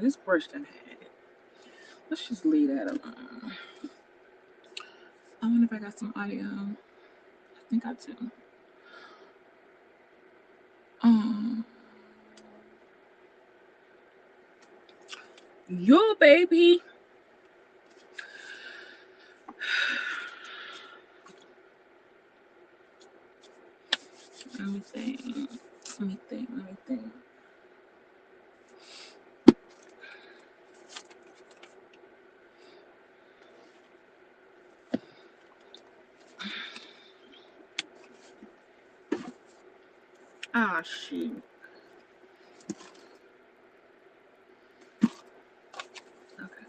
this brush done had it. Let's just leave that alone. I wonder if I got some audio. I think I do. Um, Yo, baby. Let me think. Let me think. Let me think. Ah, shoot. Okay.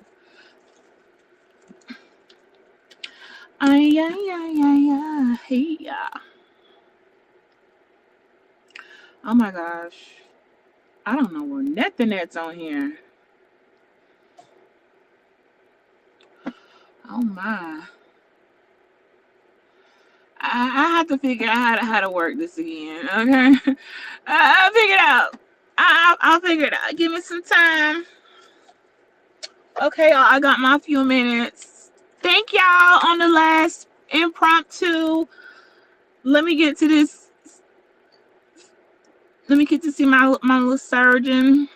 Ay, ay, ay, ay, ay. Hey, yeah. Oh my gosh. I don't know where nothing that's on here. Oh my. I have to figure out how to work this again. Okay. I'll figure it out. I'll figure it out. Give me some time. Okay, y'all, I got my few minutes. Thank y'all on the last impromptu. Let me get to this. Let me get to see my little surgeon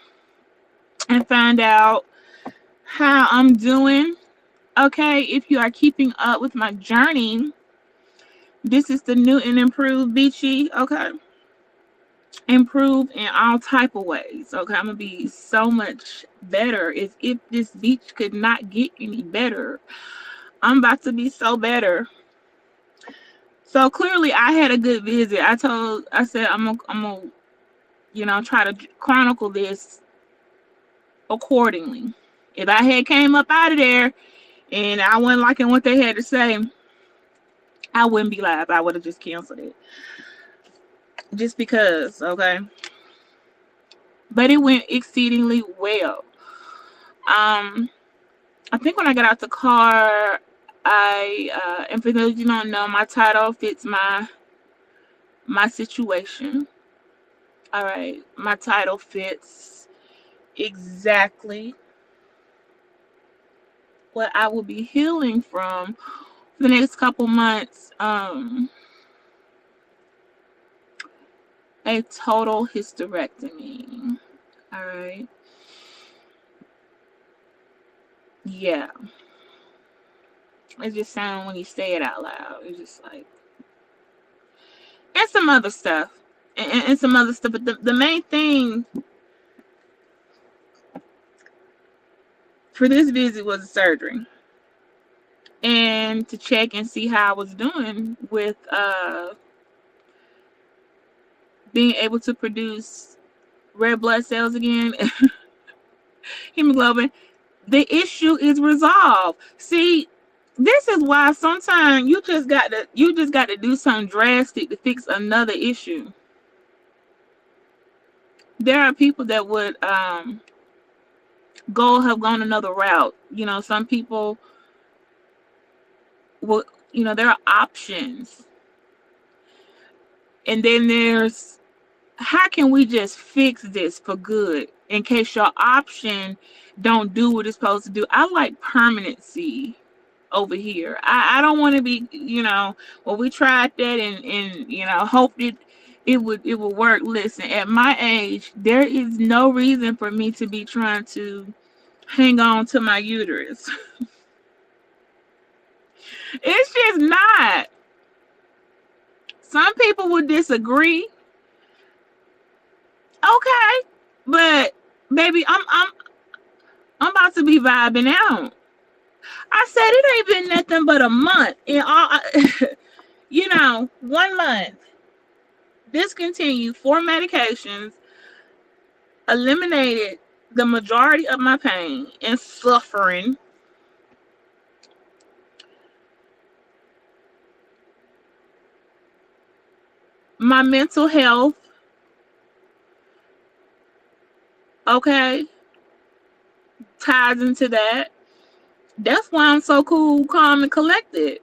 and find out how I'm doing. Okay, if you are keeping up with my journey, this is the new and improved Beachy. Okay, improved in all type of ways. Okay, I'm gonna be so much better. If this beach could not get any better, I'm about to be so better. So clearly, I had a good visit. I said I'm gonna, try to chronicle this accordingly. If I had came up out of there and I wasn't liking what they had to say, I wouldn't be live. I would have just canceled it. Just because, okay. But it went exceedingly well. I think when I got out the car, and for those you don't know, my title fits my situation. All right, my title fits exactly what I will be healing from for the next couple months. A total hysterectomy. All right. Yeah. It just sounds when you say it out loud. It's just like, and some other stuff. And some other stuff. But the main thing for this visit was the surgery. And to check and see how I was doing with being able to produce red blood cells again, hemoglobin. The issue is resolved. See, this is why sometimes you just got to do something drastic to fix another issue. There are people that would have gone another route. Some people will, there are options. And then there's, how can we just fix this for good in case your option don't do what it's supposed to do? I like permanency over here. I don't want to be, well, we tried that and hoped it would work. Listen, at my age, there is no reason for me to be trying to hang on to my uterus. It's just not. Some people would disagree. Okay, but baby, I'm about to be vibing out. I said it ain't been nothing but a month. In all, 1 month. Discontinued 4 medications, eliminated the majority of my pain and suffering. My mental health, okay, ties into that. That's why I'm so cool, calm, and collected.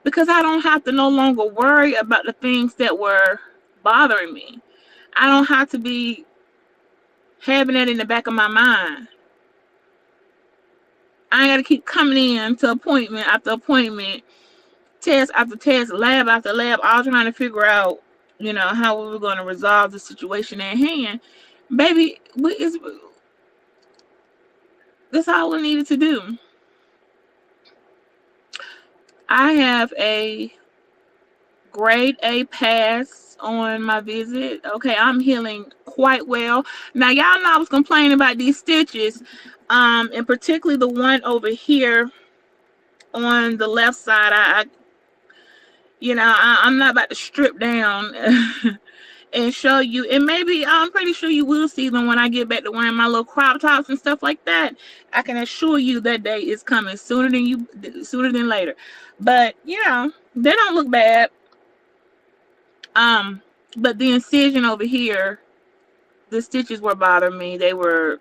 Because I don't have to no longer worry about the things that were bothering me. I don't have to be having that in the back of my mind. I ain't got to keep coming in to appointment after appointment, test after test, lab after lab, all trying to figure out, how we were going to resolve the situation at hand. Baby, that's all we needed to do. I have a grade A pass on my visit. Okay, I'm healing quite well. Now, y'all know I was complaining about these stitches, and particularly the one over here on the left side. I'm not about to strip down and show you. And maybe I'm pretty sure you will see them when I get back to wearing my little crop tops and stuff like that. I can assure you that day is coming sooner than later. But they don't look bad. But the incision over here, the stitches were bothering me. They were,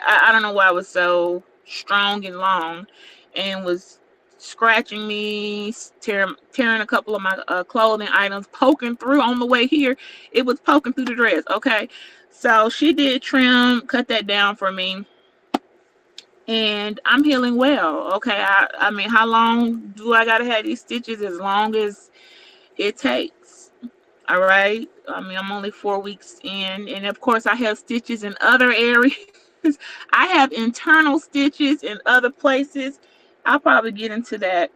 I don't know why it was so strong and long, and was scratching me, tearing a couple of my clothing items, poking through on the way here. It was poking through the dress. Okay, so she did cut that down for me, and I'm healing well. Okay, I mean, how long do I gotta have these stitches? As long as it takes. All right. I mean, I'm only 4 weeks in, and of course, I have stitches in other areas. I have internal stitches in other places. I'll probably get into that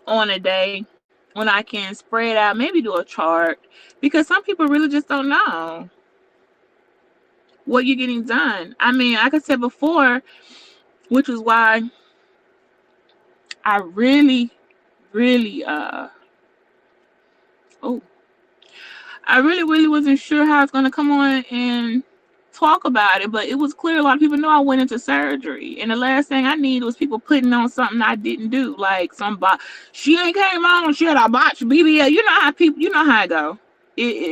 on a day when I can spread out, maybe do a chart, because some people really just don't know what you're getting done. I mean, like I said before, which was why I really, really, I really wasn't sure how I was going to come on and talk about it, but it was clear a lot of people know I went into surgery, and the last thing I need was people putting on something I didn't do, like she ain't came on, she had a botch BBL. You know how it go.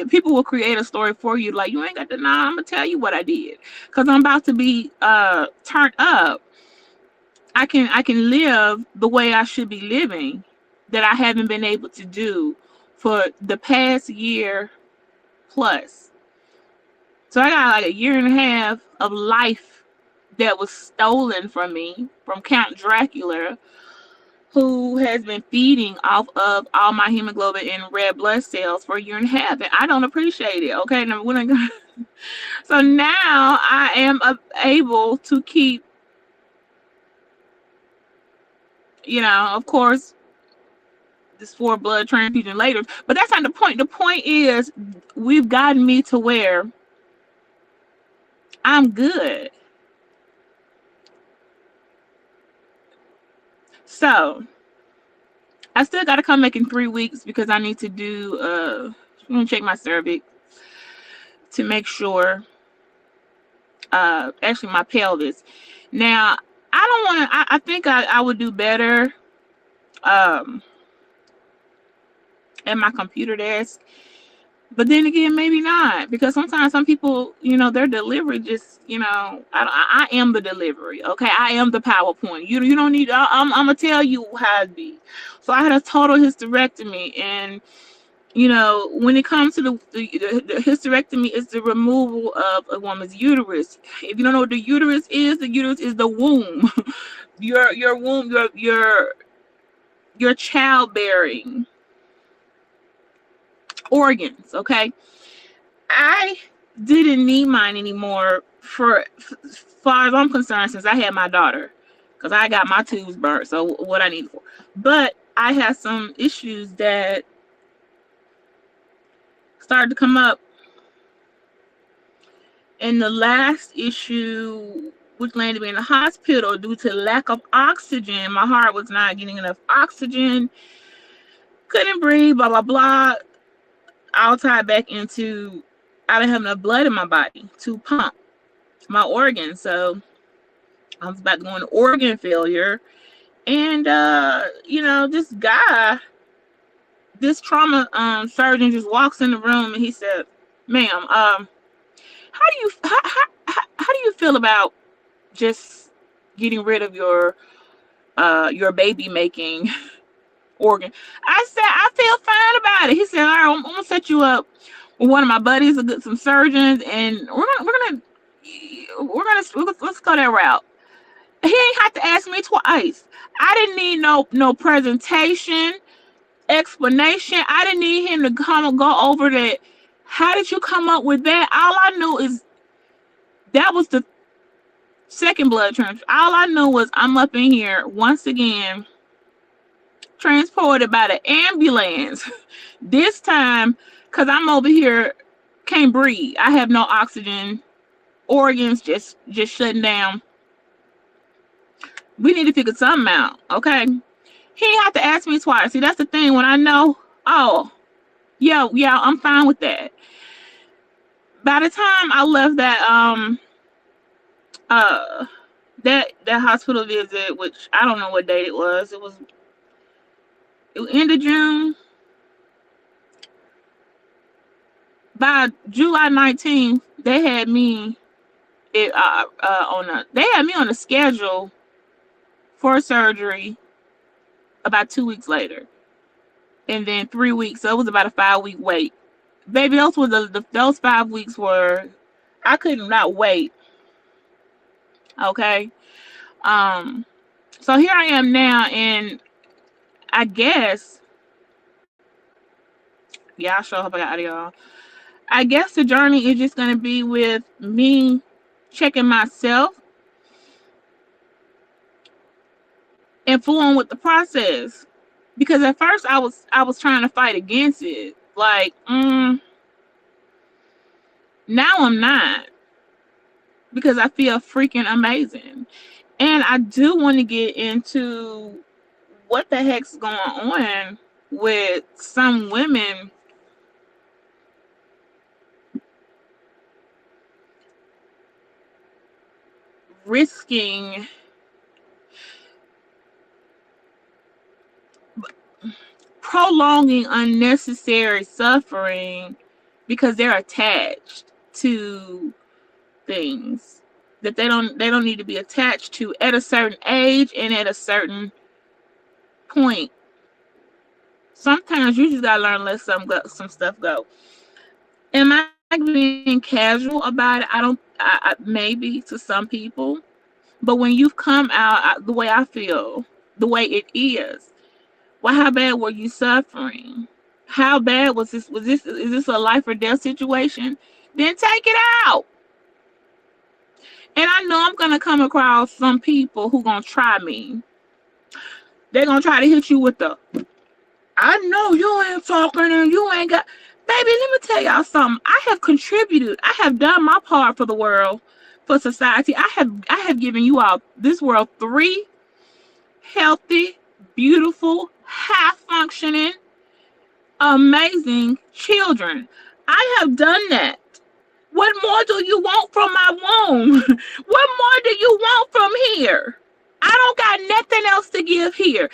People will create a story for you, like, you ain't got to know. I'm gonna tell you what I did, because I'm about to be turned up. I can live the way I should be living, that I haven't been able to do for the past year plus. So I got like a year and a half of life that was stolen from me from Count Dracula, who has been feeding off of all my hemoglobin and red blood cells for a year and a half, and I don't appreciate it. Okay, now so now I am able to keep, of course, this 4 blood transfusion later, but that's not the point. The point is, we've gotten me to where I'm good. So I still got to come back in 3 weeks, because I need to do I'm gonna check my cervix to make sure, actually my pelvis. Now, I don't want to, I think I would do better at my computer desk, but then again, maybe not, because sometimes some people, their delivery just, I am the delivery. Okay, I am the PowerPoint. You don't need. I'm gonna tell you how it be. So I had a total hysterectomy, and when it comes to the hysterectomy, is the removal of a woman's uterus. If you don't know what the uterus is the womb. your womb, your childbearing organs. Okay, I didn't need mine anymore for as far as I'm concerned, since I had my daughter, because I got my tubes burnt. So what I need it for, but I had some issues that started to come up, and the last issue, which landed me in the hospital due to lack of oxygen. My heart was not getting enough oxygen, couldn't breathe, blah blah blah. I'll tie back into, I didn't have enough blood in my body to pump my organs. So I was about to go into organ failure. And, this trauma surgeon just walks in the room, and he said, "Ma'am, how do you feel about just getting rid of your baby making organ?" I said, "I feel fine about it." He said, "All right, I'm gonna set you up with one of my buddies, some surgeons, and we're gonna Let's go that route. He ain't have to ask me twice. I didn't need no presentation, explanation. I didn't need him to come and go over that. How did you come up with that? All I knew is that was the second blood transfusion. All I knew was I'm up in here once again, transported by the ambulance. This time, because I'm over here, can't breathe. I have no oxygen. Organs just shutting down. We need to figure something out, okay? He didn't have to ask me twice. See, that's the thing. When I know, oh, yeah, I'm fine with that. By the time I left that hospital visit, which I don't know what date it was. It was end of June. By July 19th, they had me on the schedule for surgery about 2 weeks later, and then 3 weeks. So it was about a 5-week wait. Baby, those 5 weeks were, I couldn't not wait. Okay. So here I am now, and I guess, yeah, I sure hope I got audio. I guess the journey is just gonna be with me checking myself and flowing with the process. Because at first I was trying to fight against it. Like, now I'm not. Because I feel freaking amazing. And I do want to get into what the heck's going on with some women risking prolonging unnecessary suffering because they're attached to things that they don't need to be attached to at a certain age and at a certain point. Sometimes you just gotta learn to let some stuff go. Am I being casual about it? I maybe to some people, but when you've come out the way I feel, the way it is, well, how bad were you suffering? How bad was this? Is this a life or death situation? Then take it out. And I know I'm gonna come across some people who gonna try me. They're gonna try to hit you with the, I know you ain't talking and you ain't got, baby, let me tell y'all something. I have contributed. I have done my part for the world, for society. I have given you all, this world, 3 healthy, beautiful, high-functioning, amazing children. I have done that. What more do you want from my womb? What more do you want from here? I don't got nothing else to give here.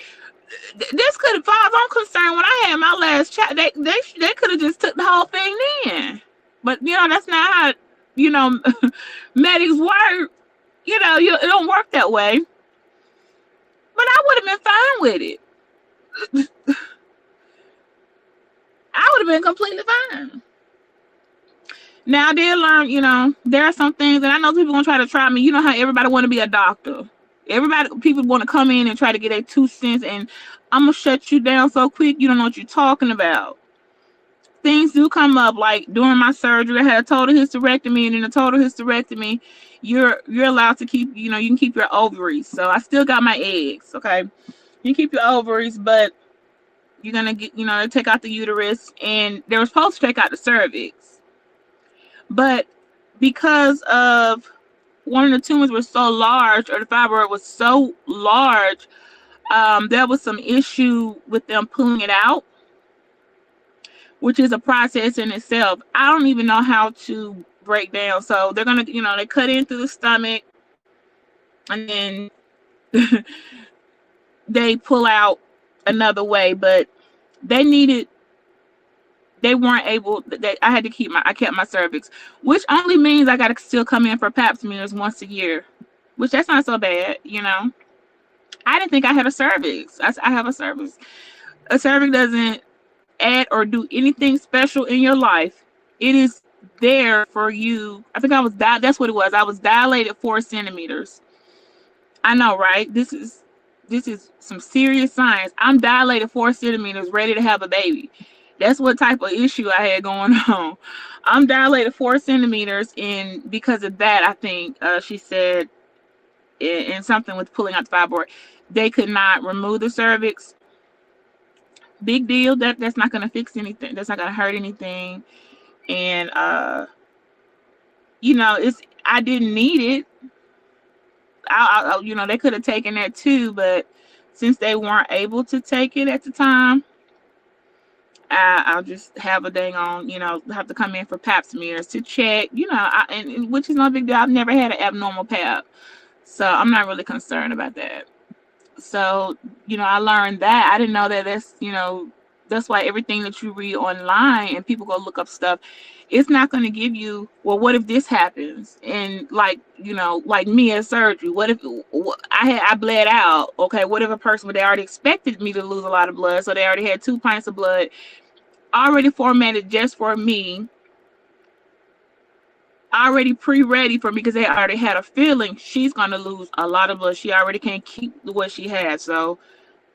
This could, as far as I'm concerned, when I had my last child, they could have just took the whole thing in. But that's not how medics work. It don't work that way. But I would have been fine with it. I would have been completely fine. Now I did learn, there are some things, and I know people gonna try to try me. You know how everybody want to be a doctor. People want to come in and try to get their 2 cents, and I'm gonna shut you down so quick. You don't know what you're talking about. Things do come up, like during my surgery, I had a total hysterectomy, and in a total hysterectomy, you're allowed to keep, you can keep your ovaries. So I still got my eggs. Okay, you keep your ovaries, but you're gonna get, they take out the uterus, and they were supposed to take out the cervix, but because of one of the tumors was so large, or the fibroid was so large, there was some issue with them pulling it out, which is a process in itself. I don't even know how to break down. So they're gonna, they cut into the stomach, and then they pull out another way. But they weren't able. I kept my cervix, which only means I gotta still come in for pap smears once a year, which that's not so bad, I didn't think I had a cervix. I have a cervix. A cervix doesn't add or do anything special in your life. It is there for you. I think I was that's what it was. I was dilated 4 centimeters. I know, right? This is some serious science. I'm dilated 4 centimeters, ready to have a baby. That's what type of issue I had going on. I'm dilated 4 centimeters, and because of that, I think she said, in something with pulling out the fibroid, they could not remove the cervix. Big deal. That's not gonna fix anything. That's not gonna hurt anything. And it's I didn't need it. They could have taken that too, but since they weren't able to take it at the time, I'll just have a dang on, have to come in for pap smears to check, and which is no big deal. I've never had an abnormal pap, so I'm not really concerned about that. So, I learned that. I didn't know that that's why everything that you read online and people go look up stuff, it's not going to give you, well, what if this happens? And like me at surgery, what if I bled out? Okay, what if a person, they already expected me to lose a lot of blood, so they already had 2 pints of blood already formatted just for me, already pre-ready for me, because they already had a feeling she's going to lose a lot of blood. She already can't keep what she had. So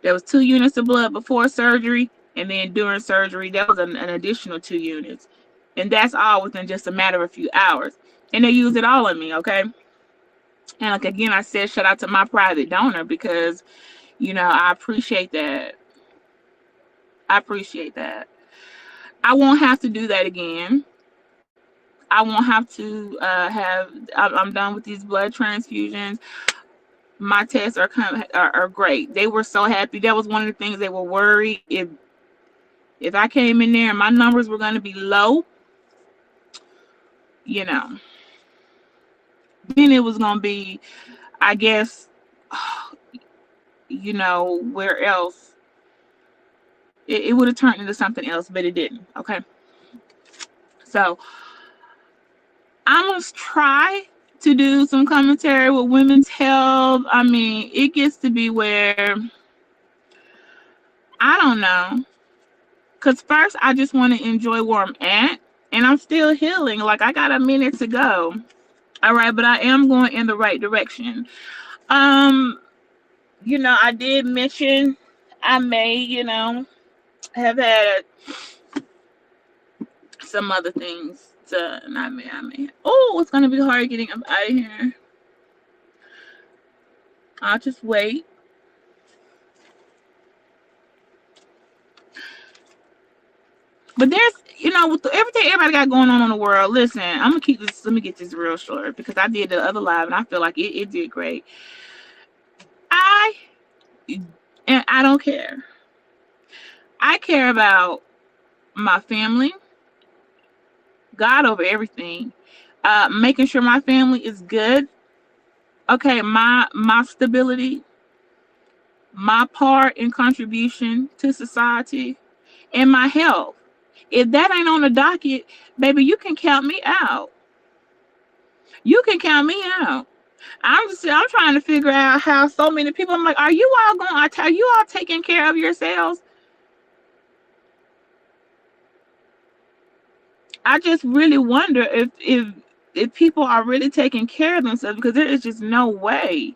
there was 2 units of blood before surgery, and then during surgery, there was an additional 2 units. And that's all within just a matter of a few hours. And they used it all on me, okay? And like again, I said, shout out to my private donor, because, I appreciate that. I appreciate that. I won't have to do that again. I won't have to I'm done with these blood transfusions. My tests are great. They were so happy. That was one of the things they were worried, if I came in there and my numbers were going to be low, then it was going to be, I guess, where else? It would have turned into something else, but it didn't. Okay. So I must try to do some commentary with women's health. I mean, it gets to be where, I don't know. Because first, I just want to enjoy where I'm at. And I'm still healing. Like, I got a minute to go. All right, but I am going in the right direction. I did mention I may, have had some other things to, and I may. Oh, it's going to be hard getting up out of here. I'll just wait. But there's, with everything everybody got going on in the world, listen, I'm going to keep this, let me get this real short, because I did the other live and I feel like it did great. I don't care. I care about my family, God over everything, making sure my family is good. Okay, my stability, my part and contribution to society, and my health. If that ain't on the docket, baby, you can count me out. You can count me out. I'm trying to figure out how so many people, I'm like, are you all taking care of yourselves? I just really wonder if people are really taking care of themselves, because there is just no way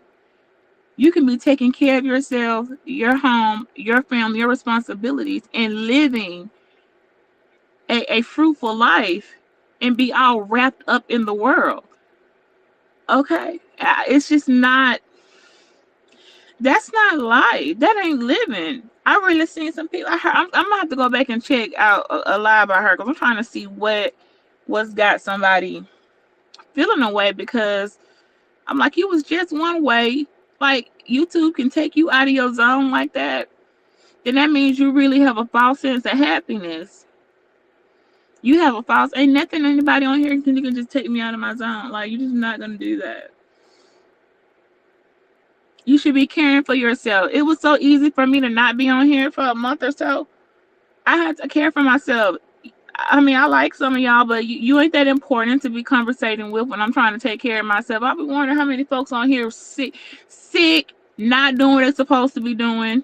you can be taking care of yourself, your home, your family, your responsibilities, and living a fruitful life and be all wrapped up in the world. Okay? It's just not, that's not life. That ain't living. I really seen some people. I'm gonna have to go back and check out a live I heard, because I'm trying to see what's got somebody feeling away, because I'm like, it was just one way. Like, YouTube can take you out of your zone like that, then that means you really have a false sense of happiness. You have a false, ain't nothing anybody on here can just take me out of my zone. Like, you're just not gonna do that. You should be caring for yourself. It was so easy for me to not be on here for a month or so. I had to care for myself. I mean, I like some of y'all, but you ain't that important to be conversating with when I'm trying to take care of myself. I'll be wondering how many folks on here sick, not doing what they're supposed to be doing,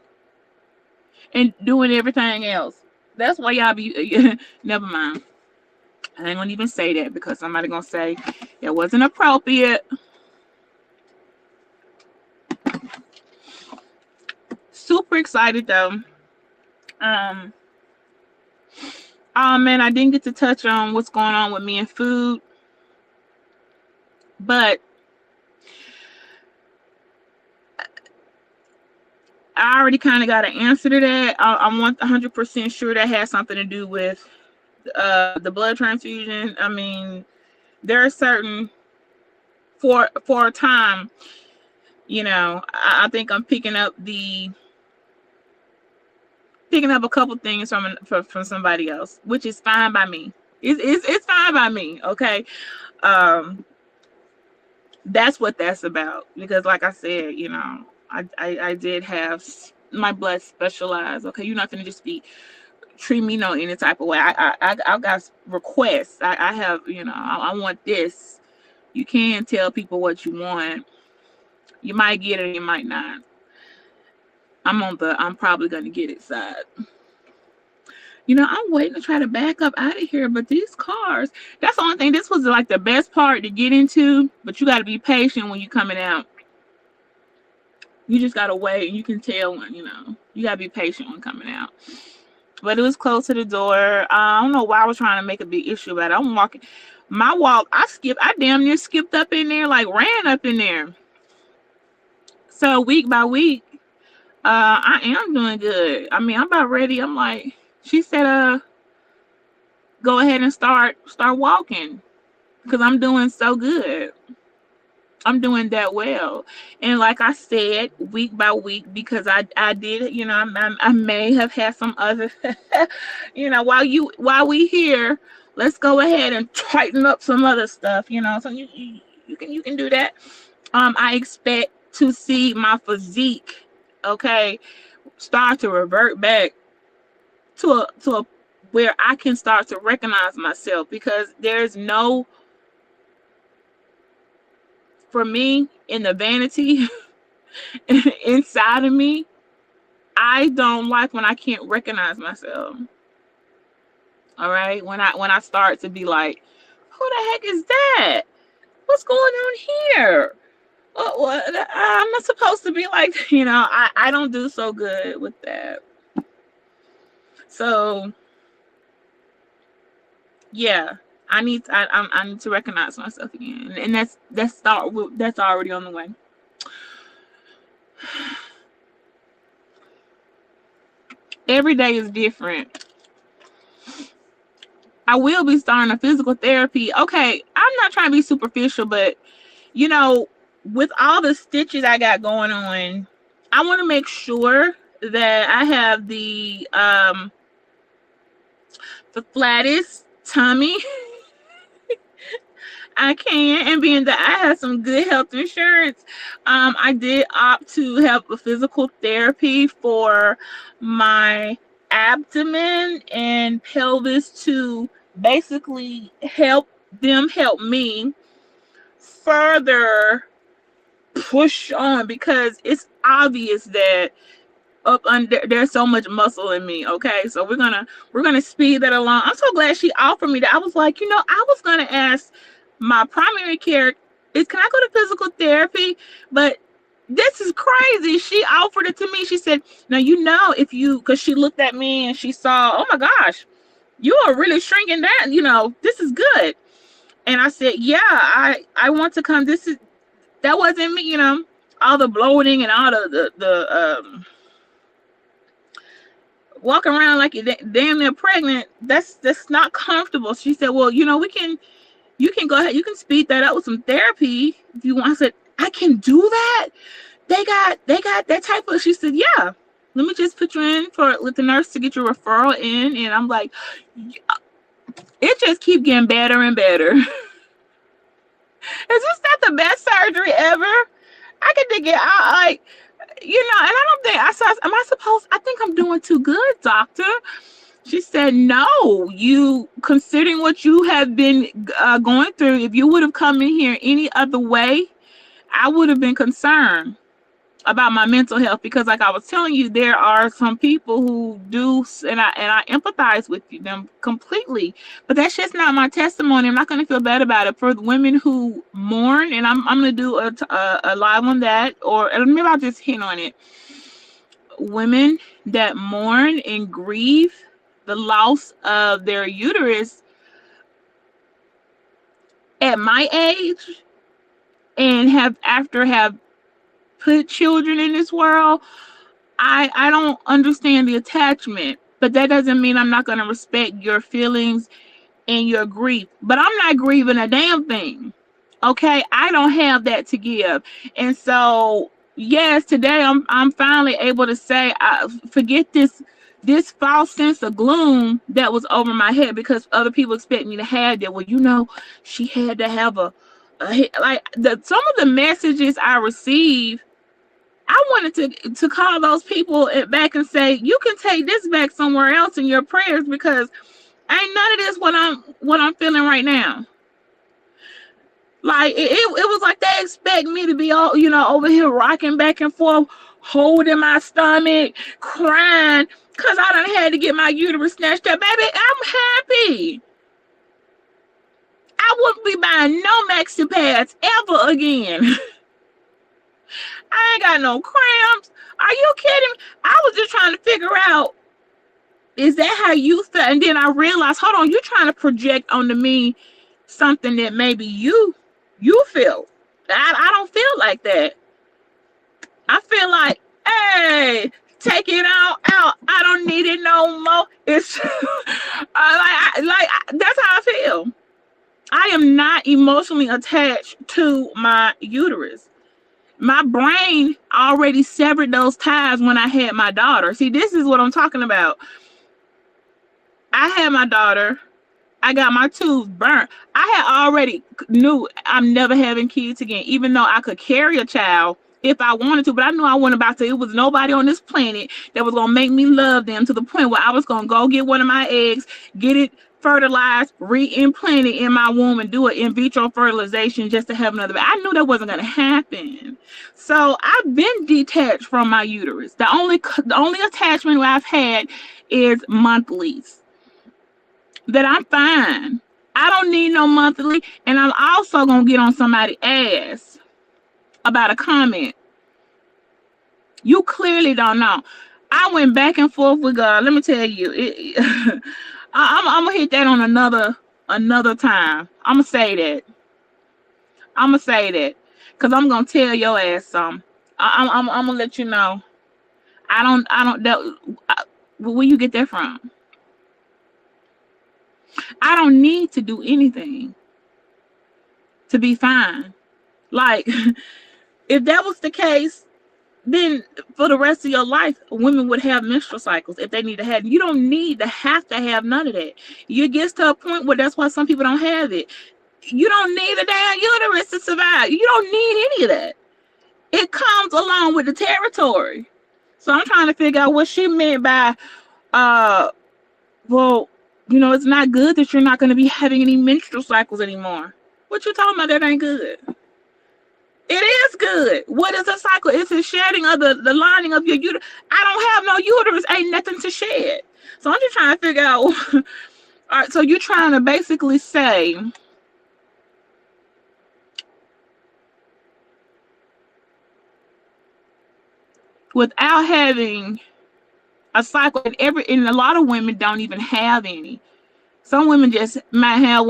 and doing everything else. That's why y'all be, never mind. I ain't gonna even say that because somebody gonna say it wasn't appropriate. Super excited though. Um, oh man, I didn't get to touch on what's going on with me and food, but I already kind of got an answer to that. I'm 100% sure that has something to do with the blood transfusion. I mean, there are certain for a time, I think I'm picking up a couple things from somebody else, which is fine by me. It's fine by me. Okay. That's what that's about, because like I said, I did have my blood specialized. Okay, you're not gonna just be treat me no any type of way. I got requests. I have, I want this. You can tell people what you want. You might get it, you might not. I'm probably gonna get it side. I'm waiting to try to back up out of here, but these cars, that's the only thing. This was like the best part to get into, but you got to be patient when you're coming out. You just got to wait, and you can tell when, you got to be patient when coming out. But it was close to the door. I don't know why I was trying to make a big issue about it. I'm walking. My walk, I damn near skipped up in there, like ran up in there. So week by week, I am doing good. I mean, I'm about ready. I'm like, she said, go ahead and start walking, because I'm doing so good. I'm doing that well. And like I said, week by week, because I did, I may have had some other, while we here, let's go ahead and tighten up some other stuff, so you can do that. I expect to see my physique, okay, start to revert back to a where I can start to recognize myself, because there's no, for me, in the vanity inside of me, I don't like when I can't recognize myself. All right, when I start to be like, who the heck is that? What's going on here? What, I'm not supposed to be like, I don't do so good with that. So yeah, I need to recognize myself again, and that's already on the way. Every day is different. I will be starting a physical therapy. Okay, I'm not trying to be superficial, but with all the stitches I got going on, I want to make sure that I have the flattest tummy I can, and being that I have some good health insurance, I did opt to have a physical therapy for my abdomen and pelvis to basically help me further push on, because it's obvious that up under there's so much muscle in me. Okay, so we're gonna speed that along. I'm so glad she offered me that. I was like, I was gonna ask my primary care is, can I go to physical therapy? But this is crazy. She offered it to me. She said, now, if you, because she looked at me and she saw, oh my gosh, you are really shrinking down. This is good. And I said, yeah, I want to come. That wasn't me, all the bloating and all the walking around like you're damn near pregnant. That's not comfortable. She said, well, you can go ahead, you can speed that up with some therapy if you want. I said, I can do that? They got that type of, she said, yeah, let me just put you in with the nurse to get your referral in. And I'm like, it just keep getting better and better. Is this not the best surgery ever? I could get out, like, and I don't think I think I'm doing too good, doctor. She said, no, you, considering what you have been going through, if you would have come in here any other way, I would have been concerned. about my mental health, because like I was telling you, there are some people who do, and I empathize with them completely, but that's just not my testimony. I'm not going to feel bad about it. For the women who mourn, and I'm going to do a live on that, or maybe I'll just hint on it. Women that mourn and grieve the loss of their uterus at my age, and have put children in this world, I don't understand the attachment, but that doesn't mean I'm not going to respect your feelings and your grief. But I'm not grieving a damn thing. Okay, I don't have that to give. And so yes, today I'm finally able to say, I forget this false sense of gloom that was over my head, because other people expect me to have that. Well, she had to have like some of the messages I received. I wanted to call those people back and say, you can take this back somewhere else in your prayers, because ain't none of this what I'm feeling right now. Like it was like they expect me to be all, over here rocking back and forth, holding my stomach, crying, because I done had to get my uterus snatched up. Baby, I'm happy. I wouldn't be buying no maxi pads ever again. I ain't got no cramps. Are you kidding me? I was just trying to figure out, is that how you feel? And then I realized, hold on, you're trying to project onto me something that maybe you feel. I don't feel like that. I feel like, hey, take it out. I don't need it no more. It's that's how I feel. I am not emotionally attached to my uterus. My brain already severed those ties when I had my daughter. See, this is what I'm talking about. I had my daughter. I got my tubes burnt. I had already knew I'm never having kids again, even though I could carry a child if I wanted to. But I knew I wasn't about to. It was nobody on this planet that was going to make me love them to the point where I was going to go get one of my eggs, get it fertilized, re-implant it in my womb, and do an in vitro fertilization just to have another baby. I knew that wasn't going to happen. So I've been detached from my uterus. The only attachment I've had is monthlies. That I'm fine. I don't need no monthly, and I'm also going to get on somebody's ass about a comment. You clearly don't know. I went back and forth with God. Let me tell you, I'm gonna hit that on another time. I'm gonna say that, because I'm gonna tell your ass something. I'm gonna let you know. Where you get that from? I don't need to do anything to be fine. Like, if that was the case, then for the rest of your life, women would have menstrual cycles if they need to have. You don't need to have none of that. You get to a point where that's why some people don't have it. You don't need a damn uterus to survive. You don't need any of that. It comes along with the territory. So I'm trying to figure out what she meant by, well, it's not good that you're not going to be having any menstrual cycles anymore. What you talking about? That ain't good. It is good. What is a cycle? It's a shedding of the lining of your uterus. I don't have no uterus. Ain't nothing to shed. So I'm just trying to figure out. All right, so you're trying to basically say without having a cycle, and a lot of women don't even have any. Some women just might have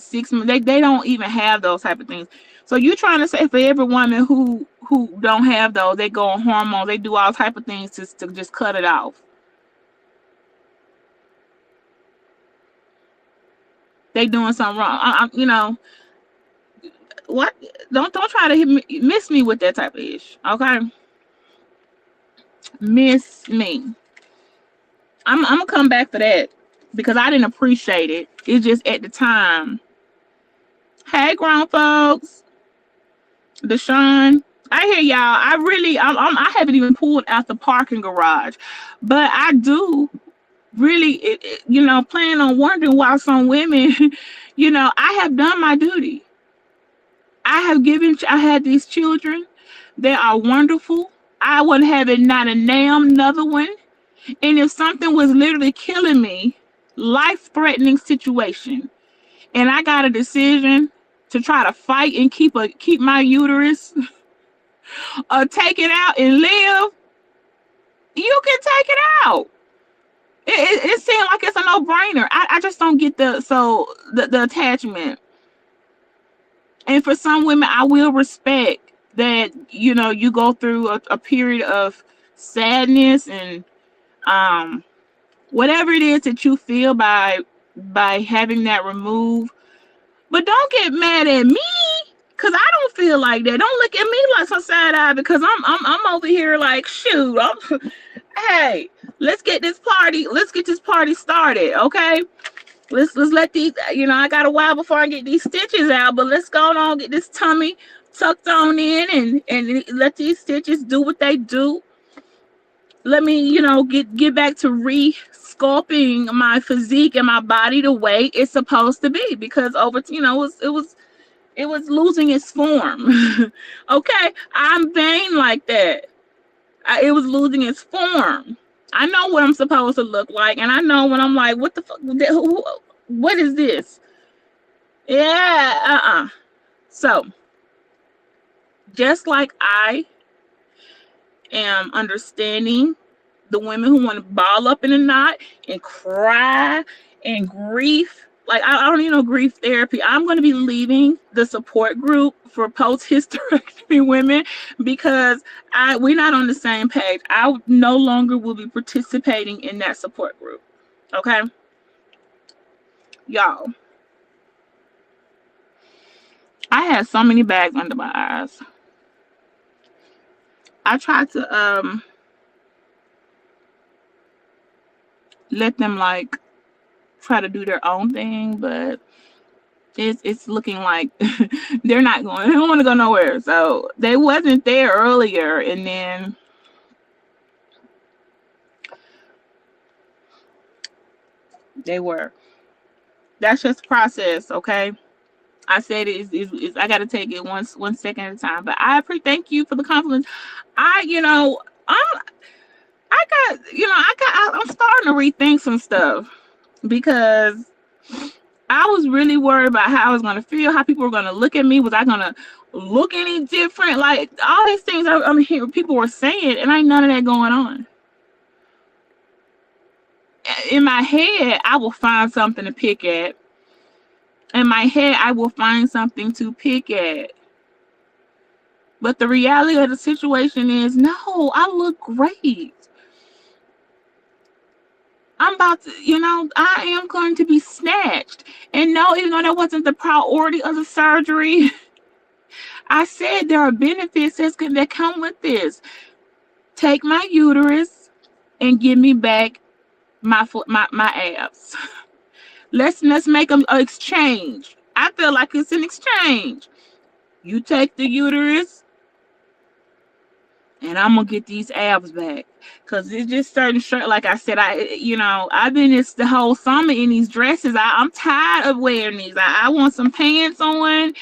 6 months. They don't even have those type of things. So you're trying to say for every woman who don't have those, they go on hormones, they do all type of things to just cut it off. They doing something wrong. What? Don't try to miss me with that type of ish. Okay, miss me. I'm gonna come back for that because I didn't appreciate it. It's just at the time. Hey, grown folks. Deshaun, I hear y'all. I haven't even pulled out the parking garage, but I do really, plan on wondering why some women, I have done my duty. I had these children. They are wonderful. I wouldn't have it not a damn another one. And if something was literally killing me, life-threatening situation, and I got a decision to try to fight and keep my uterus or take it out and live, you can take it out. It seems like it's a no-brainer. I just don't get the attachment. And for some women, I will respect that, you go through a period of sadness and whatever it is that you feel by having that removed. But don't get mad at me, because I don't feel like that. Don't look at me like some side eye, because I'm over here like, shoot, hey, let's get this party started, okay? Let's let these, I got a while before I get these stitches out, but let's go on, get this tummy tucked on in and let these stitches do what they do. Let me, get back to re-sculpting my physique and my body the way it's supposed to be, because it was losing its form. Okay, I'm vain like that. It was losing its form. I know what I'm supposed to look like, and I know when I'm like, what the fuck? What is this? Yeah, So, just like I am understanding the women who want to ball up in a knot and cry and grief. Like, I don't need no grief therapy. I'm going to be leaving the support group for post-hysterectomy women because we're not on the same page. I no longer will be participating in that support group. Okay? Y'all. I had so many bags under my eyes. I tried to let them like try to do their own thing, but it's looking like they're not going. They don't want to go nowhere. So they wasn't there earlier, and then they were. That's just the process, okay? I said I got to take it one second at a time. But I thank you for the compliments. I'm starting to rethink some stuff because I was really worried about how I was going to feel, how people were going to look at me. Was I going to look any different? Like, all these things I'm hearing people were saying, and ain't none of that going on. In my head, I will find something to pick at. In my head, I will find something to pick at. But the reality of the situation is, no, I look great. I'm about to, I am going to be snatched. And no, even though that wasn't the priority of the surgery, I said there are benefits that come with this. Take my uterus and give me back my abs. Let's make them an exchange. I feel like it's an exchange. You take the uterus, and I'm gonna get these abs back, cause it's just certain shirt. Like I said, I've been the whole summer in these dresses. I'm tired of wearing these. I want some pants on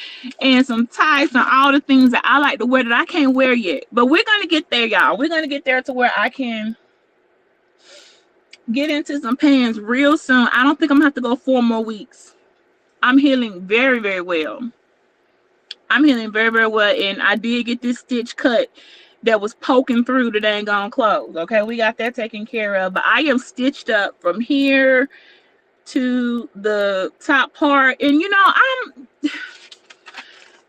and some tights and all the things that I like to wear that I can't wear yet. But we're gonna get there, y'all. We're gonna get there to where I can get into some pants real soon. I don't think I'm gonna have to go 4 more weeks. I'm healing very, very well. I'm healing very, very well, and I did get this stitch cut that was poking through the dang on clothes. Okay, we got that taken care of. But I am stitched up from here to the top part, and it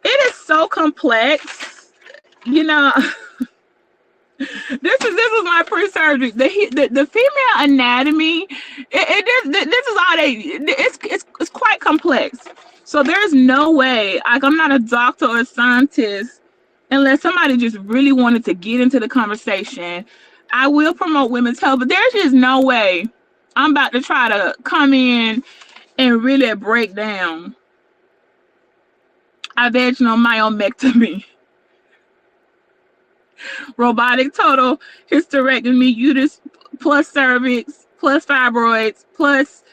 is so complex. This is my pre-surgery. The female anatomy, this is all it's quite complex. So there's no way, like, I'm not a doctor or a scientist, unless somebody just really wanted to get into the conversation. I will promote women's health, but there's just no way I'm about to try to come in and really break down a vaginal myomectomy, robotic total hysterectomy, uterus plus cervix plus fibroids plus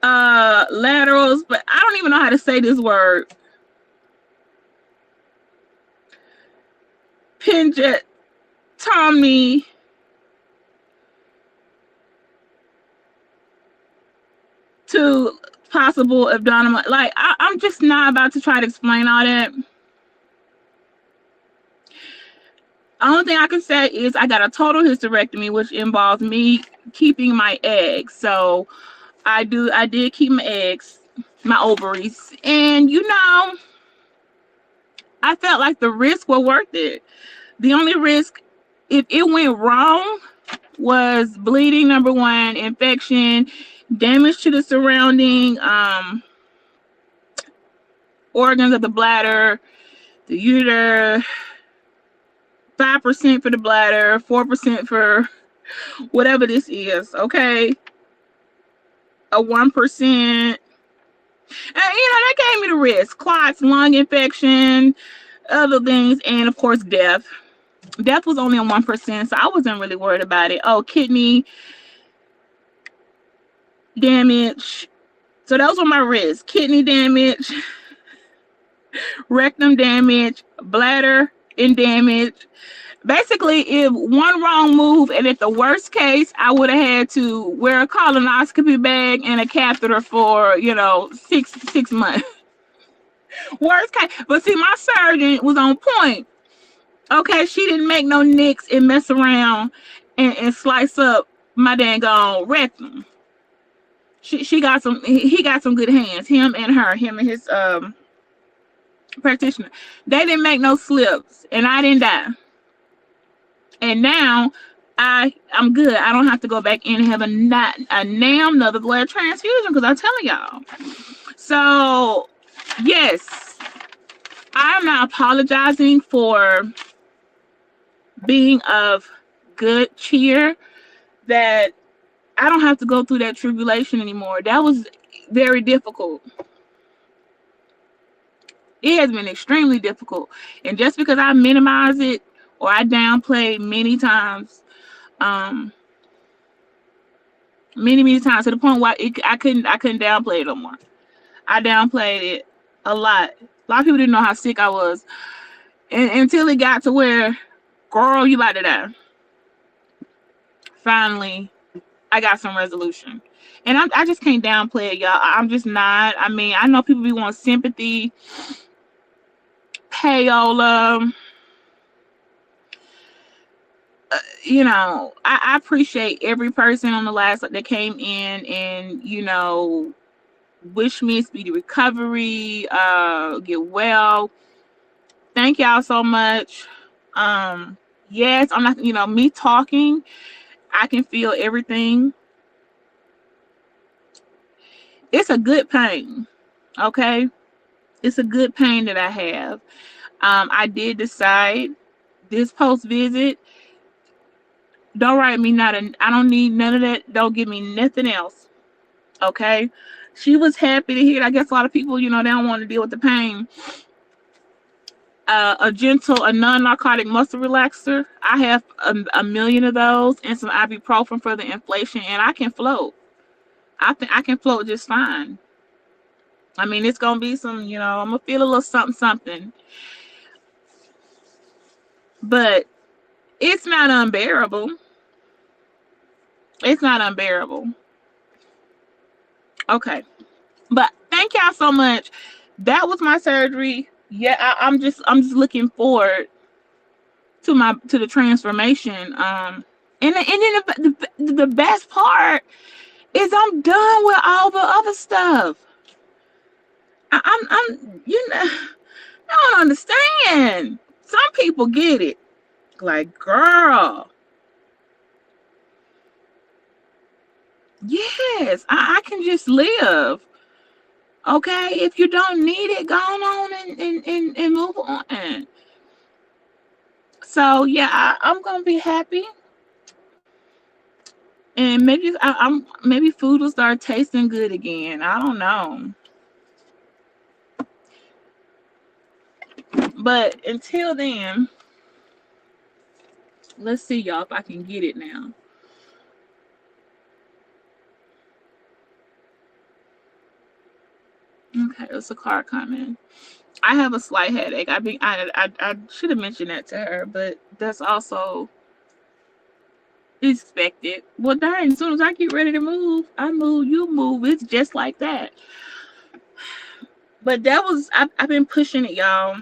laterals, but I don't even know how to say this word. tummy, to possible abdominal. Like I'm just not about to try to explain all that. Only thing I can say is I got a total hysterectomy, which involves me keeping my eggs. So I did keep my eggs, my ovaries, and I felt like the risks were worth it. The only risk, if it went wrong, was bleeding, number one, infection, damage to the surrounding organs of the bladder, the ureter, 5% for the bladder, 4% for whatever this is, okay? A 1%. And, that gave me the risk. Clots, lung infection, other things, and of course, death. Death was only on 1%, so I wasn't really worried about it. Oh, kidney damage. So those were my risks. Kidney damage, rectum damage, bladder and damage. Basically, if one wrong move, and at the worst case, I would have had to wear a colonoscopy bag and a catheter for, 6 months. Worst case. But see, my surgeon was on point. Okay, she didn't make no nicks and mess around and slice up my dang rectum. He got some good hands. Him and his practitioner. They didn't make no slips, and I didn't die. And now I'm good. I don't have to go back in and have another blood transfusion, because I'm telling y'all. So yes, I'm not apologizing for being of good cheer that I don't have to go through that tribulation anymore. That was very difficult. It has been extremely difficult. And just because I minimize it or I downplay many times, many times, to the point where I couldn't downplay it no more. I downplayed it a lot. A lot of people didn't know how sick I was. And until it got to where, girl, you about to die. Finally, I got some resolution. And I just can't downplay it, y'all. I'm just not. I mean, I know people be wanting sympathy, payola. I appreciate every person on the last that came in and, wish me a speedy recovery, get well. Thank y'all so much. Yes, I'm not, me talking, I can feel everything. It's a good pain, okay? It's a good pain that I have. I did decide this post-visit, don't write me I don't need none of that. Don't give me nothing else, okay? She was happy to hear it. I guess a lot of people, they don't want to deal with the pain. A non-narcotic muscle relaxer. I have a million of those, and some ibuprofen for the inflation, and I can float. I think I can float just fine. I mean, it's gonna be some, I'm gonna feel a little something, but it's not unbearable. It's not unbearable. Okay, but thank y'all so much. That was my surgery. Yeah, I'm just looking forward to the transformation. And then the best part is I'm done with all the other stuff. I don't understand. Some people get it. Like, girl, yes, I can just live. Okay, if you don't need it, go on and move on. So yeah, I'm gonna be happy, and maybe food will start tasting good again. I don't know, but until then, let's see, y'all, if I can get it now. Okay, it's a card coming. I have a slight headache. I should have mentioned that to her, but that's also expected. Well, dang, as soon as I get ready to move, I move, you move. It's just like that. But that was, I've been pushing it, y'all,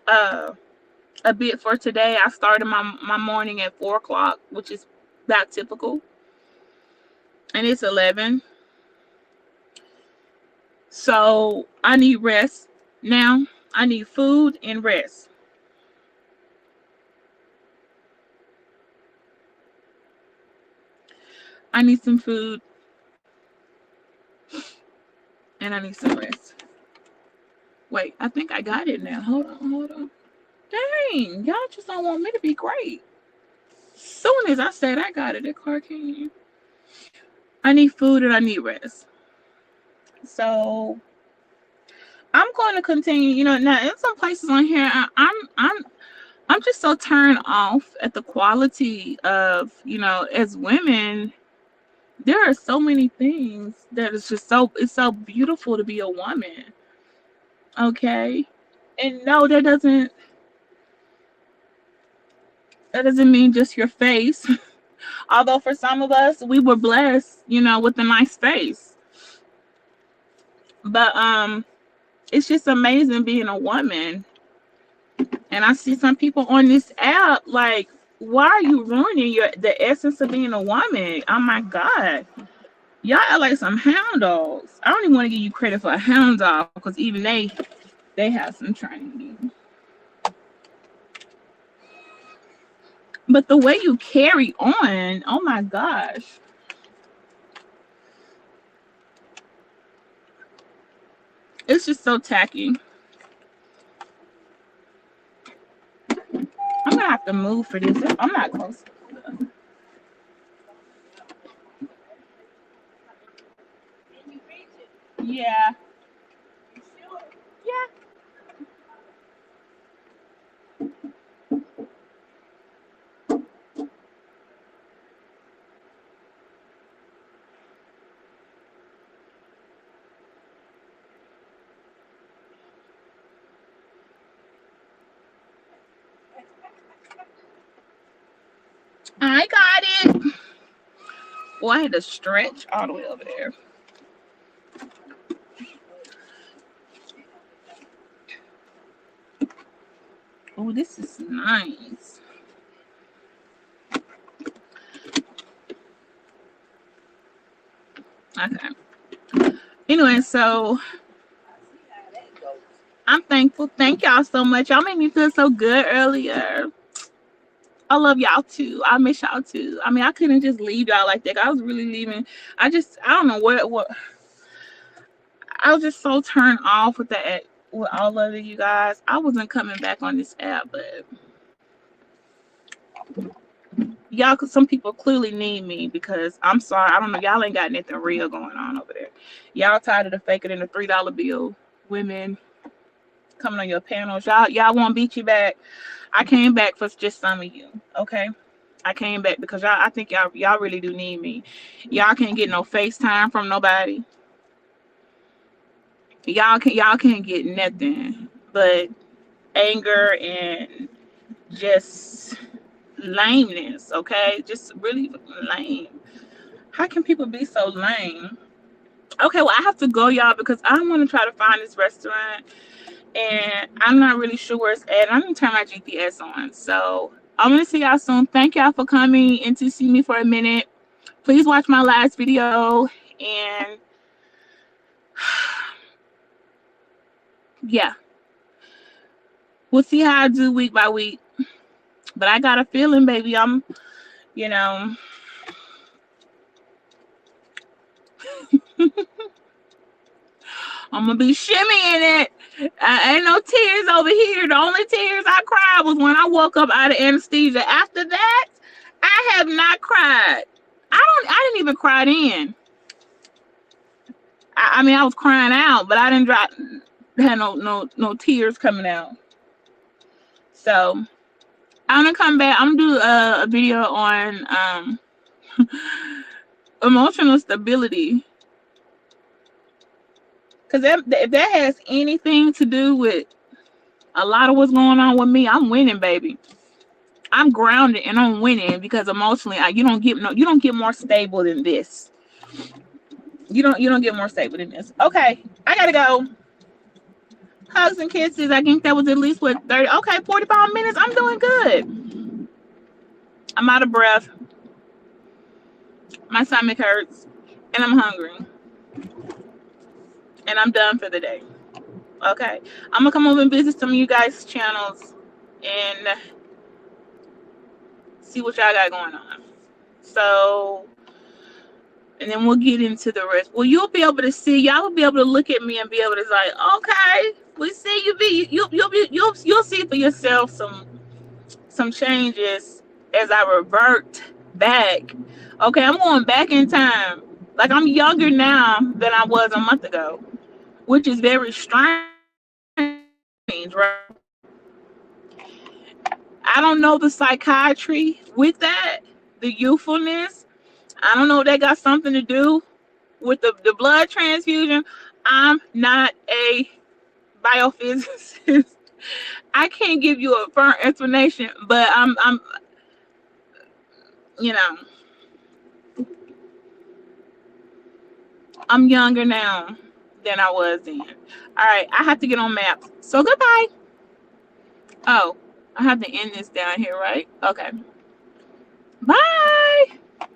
uh, a bit for today. I started my morning at 4 o'clock, which is about typical. And it's 11. So I need rest now. I need food and rest. I need some food and I need some rest. Wait, I think I got it now. Hold on, hold on. Dang, y'all just don't want me to be great. Soon as I said I got it, the car came. I need food and I need rest. So I'm going to continue. You know, now in some places on here, I'm just so turned off at the quality of, you know, as women. There are so many things that is just so, it's so beautiful to be a woman. Okay, and no, that doesn't mean just your face. Although for some of us, we were blessed, you know, with a nice face. But it's just amazing being a woman. And I see some people on this app like, why are you ruining the essence of being a woman? Oh my God. Y'all are like some hound dogs. I don't even want to give you credit for a hound dog because even they have some training. But the way you carry on, oh my gosh. It's just so tacky. I'm gonna have to move for this. I'm not close. Yeah. Yeah. I got it. Well, I had to stretch all the way over there. Oh, this is nice. Okay. Anyway, so I'm thankful. Thank y'all so much. Y'all made me feel so good earlier. I love y'all too. I miss y'all too. I mean, I couldn't just leave y'all like that. I was really leaving. I don't know what I was just so turned off with that, with all of you guys. I wasn't coming back on this app, but y'all, cause some people clearly need me because I'm sorry. I don't know. Y'all ain't got nothing real going on over there. Y'all tired of the faking and the $3 bill women coming on your panels. Y'all won't beat you back. I came back for just some of you. Okay. I came back because I think y'all really do need me. Y'all can't get no FaceTime from nobody. Y'all can't get nothing but anger and just lameness, okay? Just really lame. How can people be so lame? Okay, well I have to go, y'all, because I want to try to find this restaurant and I'm not really sure where it's at. I'm gonna turn my GPS on. So I'm gonna see y'all soon. Thank y'all for coming in to see me for a minute. Please watch my last video and yeah, we'll see how I do week by week. But I got a feeling, baby, you know, I'm gonna be shimmying it. Ain't no tears over here. The only tears I cried was when I woke up out of anesthesia. After that, I have not cried. I didn't even cry then. I mean, I was crying out, but I didn't had no tears coming out. So I'm gonna come back. I'm gonna do a video on emotional stability, because if that has anything to do with a lot of what's going on with me, I'm winning, baby. I'm grounded and I'm winning because emotionally, you don't get more stable than this. You don't get more stable than this. Okay, I gotta go. Hugs and kisses. I think that was at least what 30. Okay, 45 minutes. I'm doing good. I'm out of breath. My stomach hurts, and I'm hungry, and I'm done for the day. Okay, I'm gonna come over and visit some of you guys' channels and see what y'all got going on. So, and then we'll get into the rest. Well, you'll be able to see. Y'all will be able to look at me and be able to like, okay, we see you. You'll see for yourself some changes as I revert back. Okay, I'm going back in time. Like I'm younger now than I was a month ago, which is very strange, right? I don't know the psychiatry with that, the youthfulness. I don't know if that got something to do with the blood transfusion. I'm not a biophysicist. I can't give you a firm explanation, but you know, I'm younger now than I was then. All right, I have to get on maps. So goodbye. Oh, I have to end this down here, right? Okay. Bye.